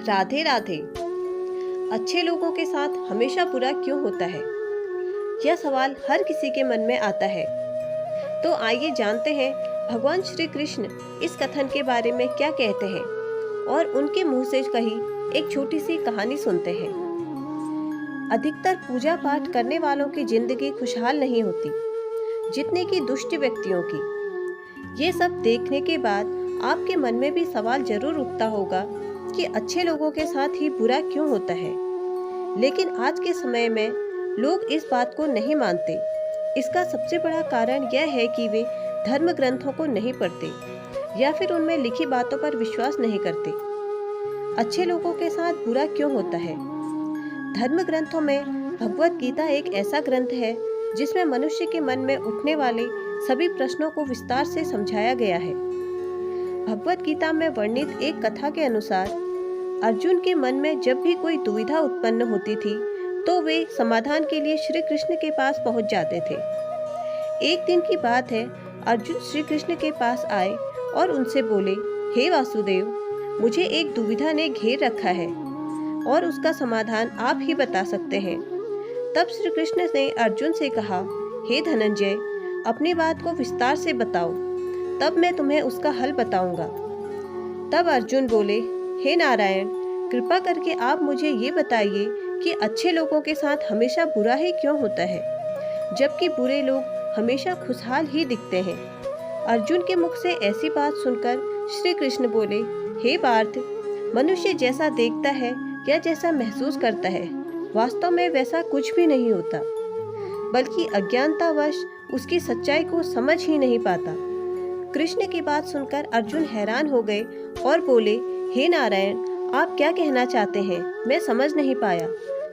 राधे राधे। अच्छे लोगों के साथ हमेशा बुरा क्यों होता है? यह सवाल हर किसी के मन में आता है। तो आइए जानते हैं भगवान श्री कृष्ण इस कथन के बारे में क्या कहते हैं और उनके मुंह से कही एक छोटी सी कहानी सुनते हैं। अधिकतर पूजा पाठ करने वालों की जिंदगी खुशहाल नहीं होती जितने की दुष्ट व्यक्तियों की। ये सब देखने के बाद आपके मन में भी सवाल जरूर उठता होगा कि अच्छे लोगों के साथ ही बुरा क्यों होता है। लेकिन आज के समय में लोग इस बात को नहीं मानते। इसका सबसे बड़ा कारण यह है कि वे धर्म ग्रंथों को नहीं पढ़ते या फिर उनमें लिखी बातों पर विश्वास नहीं करते। अच्छे लोगों के साथ बुरा क्यों होता है? धर्म ग्रंथों में भगवत गीता एक ऐसा ग्रंथ है जिसमें मनुष्य के मन में उठने वाले सभी प्रश्नों को विस्तार से समझाया गया है। भगवत गीता में वर्णित एक कथा के अनुसार अर्जुन के मन में जब भी कोई दुविधा उत्पन्न होती थी तो वे समाधान के लिए श्री कृष्ण के पास पहुंच जाते थे। एक दिन की बात है, अर्जुन श्री कृष्ण के पास आए और उनसे बोले, हे वासुदेव, मुझे एक दुविधा ने घेर रखा है और उसका समाधान आप ही बता सकते हैं। तब श्री कृष्ण ने अर्जुन से कहा, हे धनंजय, अपनी बात को विस्तार से बताओ, तब मैं तुम्हें उसका हल बताऊंगा। तब अर्जुन बोले, हे नारायण, कृपा करके आप मुझे ये बताइए कि अच्छे लोगों के साथ हमेशा बुरा ही क्यों होता है, जबकि बुरे लोग हमेशा खुशहाल ही दिखते हैं। अर्जुन के मुख से ऐसी बात सुनकर श्री कृष्ण बोले, हे पार्थ, मनुष्य जैसा देखता है या जैसा महसूस करता है, वास्तव में वैसा कुछ भी नहीं होता, बल्कि अज्ञानतावश उसकी सच्चाई को समझ ही नहीं पाता। कृष्ण की बात सुनकर अर्जुन हैरान हो गए और बोले, हे नारायण, आप क्या कहना चाहते हैं? मैं समझ नहीं पाया।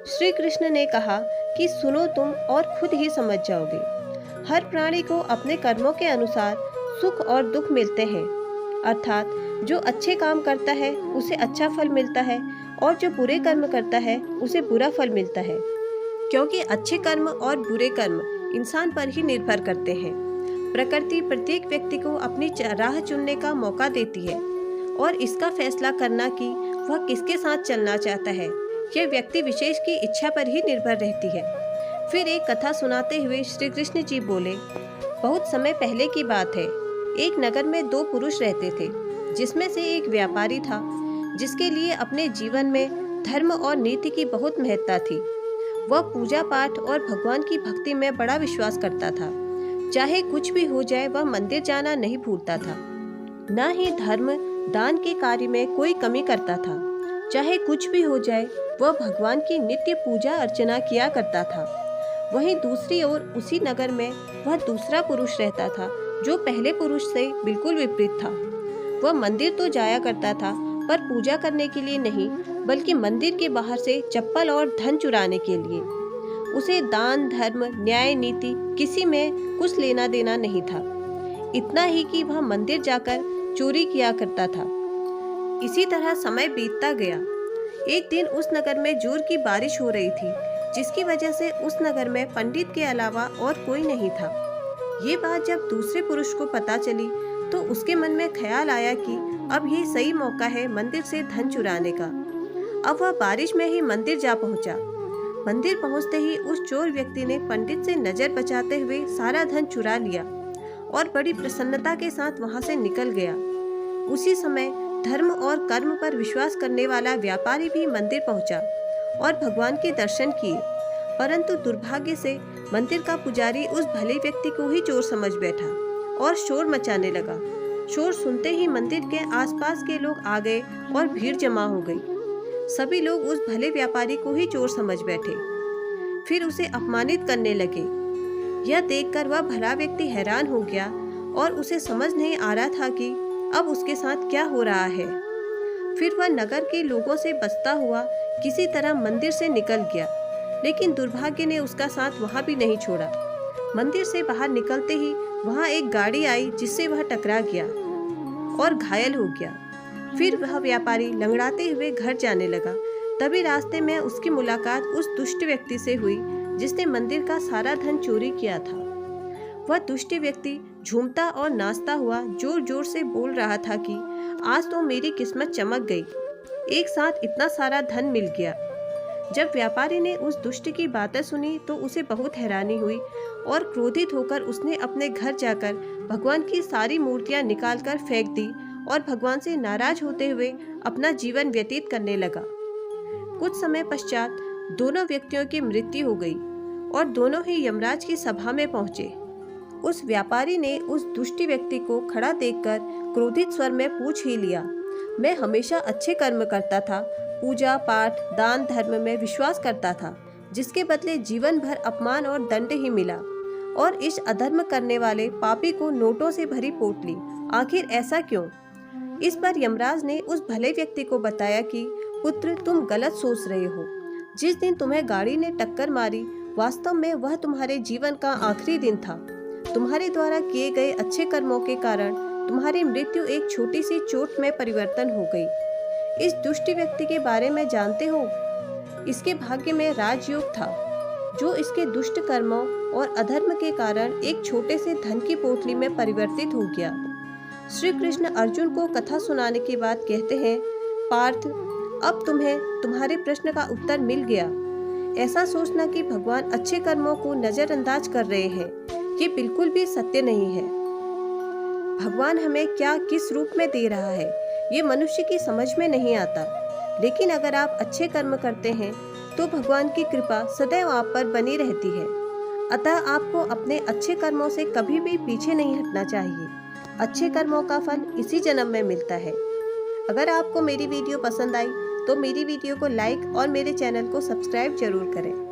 श्री कृष्ण ने कहा कि सुनो तुम और खुद ही समझ जाओगे। हर प्राणी को अपने कर्मों के अनुसार सुख और दुख मिलते हैं, अर्थात जो अच्छे काम करता है उसे अच्छा फल मिलता है और जो बुरे कर्म करता है उसे बुरा फल मिलता है, क्योंकि अच्छे कर्म और बुरे कर्म इंसान पर ही निर्भर करते हैं। प्रकृति प्रत्येक व्यक्ति को अपनी राह चुनने का मौका देती है और इसका फैसला करना कि वह किसके साथ चलना चाहता है, यह व्यक्ति विशेष की इच्छा पर ही निर्भर रहती है। फिर एक कथा सुनाते हुए श्री कृष्ण जी बोले, बहुत समय पहले की बात है, एक नगर में दो पुरुष रहते थे, जिसमें से एक व्यापारी था जिसके लिए अपने जीवन में धर्म और नीति की बहुत महत्ता थी। वह पूजा पाठ और भगवान की भक्ति में बड़ा विश्वास करता था। चाहे कुछ भी हो जाए वह मंदिर जाना नहीं भूलता था, न ही धर्म दान के कार्य में कोई कमी करता था। चाहे कुछ भी हो जाए वह भगवान की नित्य पूजा अर्चना किया करता था। वहीं दूसरी ओर उसी नगर में वह दूसरा पुरुष रहता था जो पहले पुरुष से बिल्कुल विपरीत था। वह मंदिर तो जाया करता था पर पूजा करने के लिए नहीं, बल्कि मंदिर के बाहर से चप्पल और धन चुराने के लिए। उसे दान धर्म न्याय नीति किसी में कुछ लेना देना नहीं था। इतना ही कि वह मंदिर जाकर चोरी किया करता था। इसी तरह समय बीतता गया। एक दिन उस नगर में जोर की बारिश हो रही थी, जिसकी वजह से उस नगर में पंडित के अलावा और कोई नहीं था। ये बात जब दूसरे पुरुष को पता चली तो उसके मन में ख्याल आया कि अब ये सही मौका है मंदिर से धन चुराने का। अब वह बारिश में ही मंदिर जा पहुंचा। मंदिर पहुंचते ही उस चोर व्यक्ति ने पंडित से नजर बचाते हुए सारा धन चुरा लिया और बड़ी प्रसन्नता के साथ वहां से निकल गया। उसी समय धर्म और कर्म पर विश्वास करने वाला व्यापारी भी मंदिर पहुंचा और भगवान के दर्शन किए, परंतु दुर्भाग्य से मंदिर का पुजारी उस भले व्यक्ति को ही चोर समझ बैठा और शोर मचाने लगा। शोर सुनते ही मंदिर के आसपास के लोग आ गए और भीड़ जमा हो गई। सभी लोग उस भले व्यापारी को ही चोर समझ बैठे, फिर उसे अपमानित करने लगे। यह देखकर वह भला व्यक्ति हैरान हो गया और उसे समझ नहीं आ रहा था कि अब उसके साथ क्या हो रहा है। फिर वह नगर के लोगों से बचता हुआ किसी तरह मंदिर से निकल गया, लेकिन दुर्भाग्य ने उसका साथ वहां भी नहीं छोड़ा। मंदिर से बाहर निकलते ही वहां एक गाड़ी आई जिससे वह टकरा गया और घायल हो गया। फिर वह व्यापारी लंगड़ाते हुए घर जाने लगा। तभी रास्ते में उसकी मुलाकात उस दुष्ट व्यक्ति से हुई जिसने मंदिर का सारा धन चोरी किया था। वह दुष्ट व्यक्ति झूमता और नाचता हुआ जोर जोर से बोल रहा था कि आज तो मेरी किस्मत चमक गई। एक साथ इतना सारा धन मिल गया। जब व्यापारी ने उस दुष्ट की बातें सुनी तो उसे बहुत हैरानी हुई और क्रोधित होकर उसने अपने घर जाकर भगवान की सारी मूर्तियां निकालकर फेंक दी और भगवान से नाराज होते हुए अपना जीवन व्यतीत करने लगा। कुछ समय पश्चात दोनों व्यक्तियों की मृत्यु हो गई और दोनों ही यमराज की सभा में पहुंचे। उस व्यापारी ने उस दुष्ट व्यक्ति को खड़ा देखकर क्रोधित स्वर में पूछ ही लिया, मैं हमेशा अच्छे कर्म करता था, पूजा पाठ दान धर्म में विश्वास करता था, जिसके बदले जीवन भर अपमान और दंड ही मिला, और इस अधर्म करने वाले पापी को नोटों से भरी पोटली, आखिर ऐसा क्यों? इस पर यमराज ने उस भले व्यक्ति को बताया कि पुत्र, तुम गलत सोच रहे हो। जिस दिन तुम्हें गाड़ी ने टक्कर मारी, वास्तव में वह तुम्हारे जीवन का आखिरी दिन था। तुम्हारे द्वारा किए गए अच्छे कर्मों के कारण तुम्हारी मृत्यु एक छोटी सी चोट में परिवर्तन हो गई। इस दुष्ट व्यक्ति के बारे में जानते हो? इसके भाग्य में राजयोग था, जो इसके दुष्ट कर्मों और अधर्म के कारण एक छोटे से धन की पोटली में परिवर्तित हो गया। श्री कृष्ण अर्जुन को कथा सुनाने के बाद कहते हैं, पार्थ, अब तुम्हें तुम्हारे प्रश्न का उत्तर मिल गया। ऐसा सोचना कि भगवान अच्छे कर्मों को नजरअंदाज कर रहे हैं, ये बिल्कुल भी सत्य नहीं है। भगवान हमें क्या किस रूप में दे रहा है, ये मनुष्य की समझ में नहीं आता। लेकिन अगर आप अच्छे कर्म करते हैं तो भगवान की कृपा सदैव आप पर बनी रहती है। अतः आपको अपने अच्छे कर्मों से कभी भी पीछे नहीं हटना चाहिए। अच्छे कर्मों का फल इसी जन्म में मिलता है। अगर आपको मेरी वीडियो पसंद आई तो मेरी वीडियो को लाइक और मेरे चैनल को सब्सक्राइब जरूर करें।